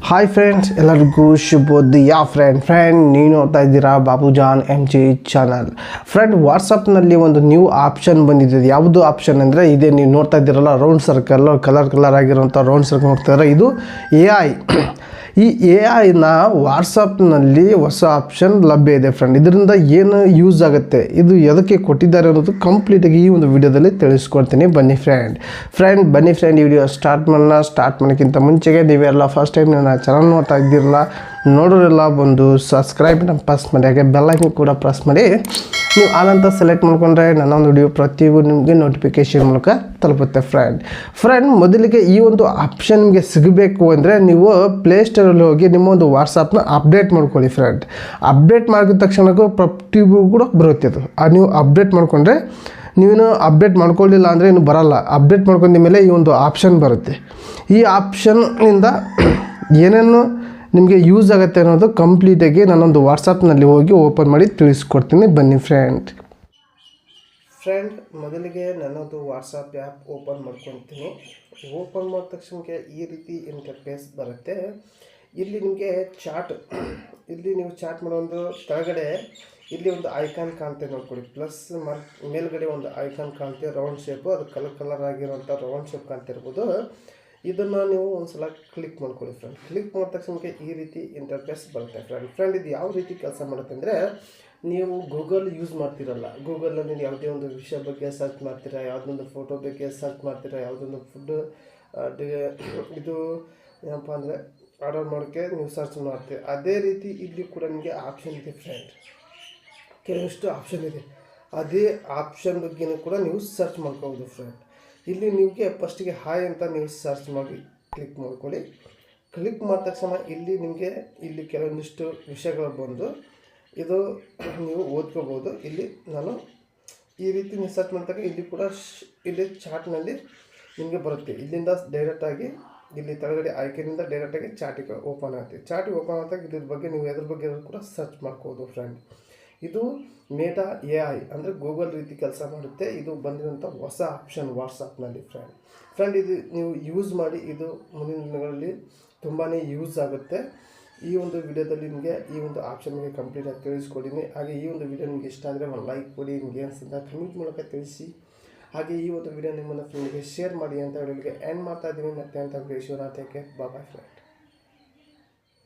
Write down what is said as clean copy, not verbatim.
Hi friends, ಎಲ್ಲರಿಗೂ ಶುಭೋದಯ. Friend ನೀವು ನೋಡ್ತಾ ಇದ್ದೀರಾ ಬಾಬುಜಾನ್ MG ಚಾನಲ್. ಫ್ರೆಂಡ್, ವಾಟ್ಸಪ್ನಲ್ಲಿ ಒಂದು ನ್ಯೂ ಆಪ್ಷನ್ ಬಂದಿದೆ. ಯಾವುದು ಆಪ್ಷನ್ ಅಂದರೆ ಇದೇ ನೀವು ನೋಡ್ತಾ ಇದ್ದೀರಲ್ಲ, ರೌಂಡ್ ಸರ್ಕಲ್, ಕಲರ್ ಆಗಿರೋಂಥ ರೌಂಡ್ ಸರ್ಕಲ್ ನೋಡ್ತಾ ಇದು AI. ಈ AI ವಾಟ್ಸಪ್ನಲ್ಲಿ ಹೊಸ ಆಪ್ಷನ್ ಲಭ್ಯ ಇದೆ ಫ್ರೆಂಡ್. ಇದರಿಂದ ಏನು ಯೂಸ್ ಆಗುತ್ತೆ, ಇದು ಎದಕ್ಕೆ ಕೊಟ್ಟಿದ್ದಾರೆ ಅನ್ನೋದು ಕಂಪ್ಲೀಟಾಗಿ ಈ ಒಂದು ವಿಡಿಯೋದಲ್ಲಿ ತಿಳಿಸ್ಕೊಡ್ತೀನಿ. ಬನ್ನಿ ಫ್ರೆಂಡ್ ಈ ವಿಡಿಯೋ ಸ್ಟಾರ್ಟ್ ಮಾಡೋಕ್ಕಿಂತ ಮುಂಚೆಗೆ ನೀವೆಲ್ಲ ಫಸ್ಟ್ ಟೈಮ್ ನನ್ನ ಚಾನಲ್ ನೋಡ್ತಾ ಇದ್ದಿರಲ್ಲ, ನೋಡೋರೆಲ್ಲ ಬಂದು ಸಬ್ಸ್ಕ್ರೈಬ್ನ ಪ್ರೆಸ್ ಮಾಡಿ, ಹಾಗೆ ಬೆಲ್ಲೈಕನ್ ಕೂಡ ಪ್ರೆಸ್ ಮಾಡಿ. ನೀವು ಆನಂತರ ಸೆಲೆಕ್ಟ್ ಮಾಡ್ಕೊಂಡ್ರೆ ನನ್ನ ಒಂದು ವಿಡಿಯೋ ಪ್ರತಿಯೊಂದು ನಿಮಗೆ ನೋಟಿಫಿಕೇಷನ್ ಮೂಲಕ ತಲುಪುತ್ತೆ. ಫ್ರೆಂಡ್ ಮೊದಲಿಗೆ ಈ ಒಂದು ಆಪ್ಷನ್ ನಿಮಗೆ ಸಿಗಬೇಕು ಅಂದರೆ ನೀವು ಪ್ಲೇಸ್ಟೋರಲ್ಲಿ ಹೋಗಿ ನಿಮ್ಮ ಒಂದು ವಾಟ್ಸಪ್ನ ಅಪ್ಡೇಟ್ ಮಾಡ್ಕೊಳ್ಳಿ. ಫ್ರೆಂಡ್, ಅಪ್ಡೇಟ್ ಮಾಡಿದ ತಕ್ಷಣಕ್ಕೂ ಪ್ರತಿಯೊಬ್ಬರು ಕೂಡ ಬರುತ್ತೆ. ಅದು ನೀವು ಅಪ್ಡೇಟ್ ಮಾಡಿಕೊಂಡ್ರೆ, ನೀವೇನು ಅಪ್ಡೇಟ್ ಮಾಡ್ಕೊಳ್ಳಿಲ್ಲ ಅಂದರೆ ಇನ್ನು ಬರೋಲ್ಲ. ಅಪ್ಡೇಟ್ ಮಾಡ್ಕೊಂಡ ಮೇಲೆ ಈ ಒಂದು ಆಪ್ಷನ್ ಬರುತ್ತೆ. ಈ ಆಪ್ಷನ್ನಿಂದ ಏನೇನು ನಿಮಗೆ ಯೂಸ್ ಆಗುತ್ತೆ ಅನ್ನೋದು ಕಂಪ್ಲೀಟಾಗಿ ನಾನೊಂದು ವಾಟ್ಸಪ್ನಲ್ಲಿ ಹೋಗಿ ಓಪನ್ ಮಾಡಿ ತಿಳಿಸ್ಕೊಡ್ತೀನಿ. ಬನ್ನಿ ಫ್ರೆಂಡ್, ಮೊದಲಿಗೆ ನನ್ನದು ವಾಟ್ಸಪ್ ಆ್ಯಪ್ ಓಪನ್ ಮಾಡ್ಕೊತೀನಿ. ಓಪನ್ ಮಾಡಿದ ತಕ್ಷಣಕ್ಕೆ ಈ ರೀತಿ ಇಂಟರ್ಫೇಸ್ ಬರುತ್ತೆ. ಇಲ್ಲಿ ನಿಮಗೆ ಇಲ್ಲಿ ನೀವು ಚಾಟ್ ಮಾಡೋ ಒಂದು ಕೆಳಗಡೆ ಇಲ್ಲಿ ಒಂದು ಐಕಾನ್ ಕಾಣ್ತೆ ನೋಡ್ಕೊಳ್ಳಿ. ಪ್ಲಸ್ ಮಾರ್ಕ್ ಮೇಲ್ಗಡೆ ಒಂದು ಐಕಾನ್ ಕಾಣ್ತೆ, ರೌಂಡ್ ಶೇಪು, ಅದು ಕಲರ್ ಆಗಿರೋಂಥ ರೌಂಡ್ ಶೇಪ್ ಕಾಣ್ತಿರ್ಬೋದು. ಇದನ್ನು ನೀವು ಒಂದು ಸಲ ಕ್ಲಿಕ್ ಮಾಡ್ಕೊಳ್ಳಿ. ಕ್ಲಿಕ್ ಮಾಡಿದ ತಕ್ಷಣಕ್ಕೆ ಈ ರೀತಿ ಇಂಟರ್ಫೇಸ್ ಬರುತ್ತೆ. ಫ್ರೆಂಡ್ ಇದು ಯಾವ ರೀತಿ ಕೆಲಸ ಮಾಡುತ್ತೆ ಅಂದರೆ, ನೀವು ಗೂಗಲ್ ಯೂಸ್ ಮಾಡ್ತಿರಲ್ಲ, ಗೂಗಲಲ್ಲಿ ಯಾವುದೇ ಒಂದು ವಿಷಯ ಬಗ್ಗೆ ಸರ್ಚ್ ಮಾಡ್ತೀರಾ, ಯಾವುದೊಂದು ಫೋಟೋ ಬಗ್ಗೆ ಸರ್ಚ್ ಮಾಡ್ತೀರಾ, ಯಾವುದೊಂದು ಫುಡ್ ಇದು ಏನಪ್ಪ ಅಂದರೆ ಆರ್ಡರ್ ಮಾಡೋಕ್ಕೆ ನೀವು ಸರ್ಚ್ ಮಾಡ್ತೀರಿ. ಅದೇ ರೀತಿ ಇಲ್ಲಿ ಕೂಡ ನಿಮಗೆ ಆಪ್ಷನ್ ಇದೆ ಫ್ರೆಂಡ್, ಕೆಲವಷ್ಟು ಆಪ್ಷನ್ ಇದೆ. ಅದೇ ಆಪ್ಷನ್ ಬಗ್ಗೆನೂ ಕೂಡ ನೀವು ಸರ್ಚ್ ಮಾಡ್ಕೋಬೋದು. ಫ್ರೆಂಡ್, ಇಲ್ಲಿ ನಿಮಗೆ ಫಸ್ಟಿಗೆ ಹಾಯ್ ಅಂತ ನೀವು ಸರ್ಚ್ ಮಾಡಿ ಕ್ಲಿಕ್ ಮಾಡ್ಕೊಳ್ಳಿ. ಕ್ಲಿಕ್ ಮಾಡಿದ ತಕ್ಷಣ ಇಲ್ಲಿ ಕೆಲವೊಂದಿಷ್ಟು ವಿಷಯಗಳು ಬಂದು ಇದು ನೀವು ಓದ್ಕೋಬೋದು. ಇಲ್ಲಿ ನಾನು ಈ ರೀತಿ ನೀವು ಸರ್ಚ್ ಮಾಡಿದಾಗ ಇಲ್ಲಿ ಕೂಡ ಇಲ್ಲಿ ಚಾಟ್ನಲ್ಲಿ ನಿಮಗೆ ಬರುತ್ತೆ. ಇಲ್ಲಿಂದ ಡೈರೆಕ್ಟಾಗಿ ಇಲ್ಲಿ ಕೆಳಗಡೆ ಆಯ್ಕೆಯಿಂದ ಡೈರೆಕ್ಟಾಗಿ ಚಾಟಿಗೆ ಓಪನ್ ಆಗುತ್ತೆ. ಚಾಟಿಗೆ ಓಪನ್ ಆದಾಗ ಇದ್ರ ಬಗ್ಗೆ ನೀವು ಎದ್ರ ಬಗ್ಗೆ ಕೂಡ ಸರ್ಚ್ ಮಾಡ್ಕೋಬೋದು. ಫ್ರೆಂಡ್, ಇದು ಮೇಟಾ AI ಅಂದರೆ ಗೂಗಲ್ ರೀತಿ ಕೆಲಸ ಮಾಡುತ್ತೆ. ಇದು ಬಂದಿರೋಂಥ ಹೊಸ ಆಪ್ಷನ್ ವಾಟ್ಸಪ್ನಲ್ಲಿ. ಫ್ರೆಂಡ್ ಇದು ನೀವು ಯೂಸ್ ಮಾಡಿ, ಇದು ಮುಂದಿನ ದಿನಗಳಲ್ಲಿ ತುಂಬಾ ಯೂಸ್ ಆಗುತ್ತೆ. ಈ ಒಂದು ವಿಡಿಯೋದಲ್ಲಿ ನಿಮಗೆ ಈ ಒಂದು ಆಪ್ಷನ್ಗೆ ಕಂಪ್ಲೀಟಾಗಿ ತಿಳಿಸ್ಕೊಡಿನಿ. ಹಾಗೆ ಈ ಒಂದು ವಿಡಿಯೋ ನಿಮಗೆ ಇಷ್ಟ ಆದರೆ ಒಂದು ಲೈಕ್ ಕೊಡಿ, ನಿಮಗೆ ಅನಿಸಿದ ಕಮೆಂಟ್ ಮೂಲಕ ತಿಳಿಸಿ. ಹಾಗೆ ಈ ಒಂದು ವಿಡಿಯೋ ನಿಮ್ಮನ್ನು ಫ್ರೆಂಡ್ಗೆ ಶೇರ್ ಮಾಡಿ ಅಂತ ಹೇಳೋರಿಗೆ ಎಂಡ್ ಮಾಡ್ತಾ ಇದ್ದೀನಿ. ಮತ್ತೆ ಅಂತ video take care, boy friend.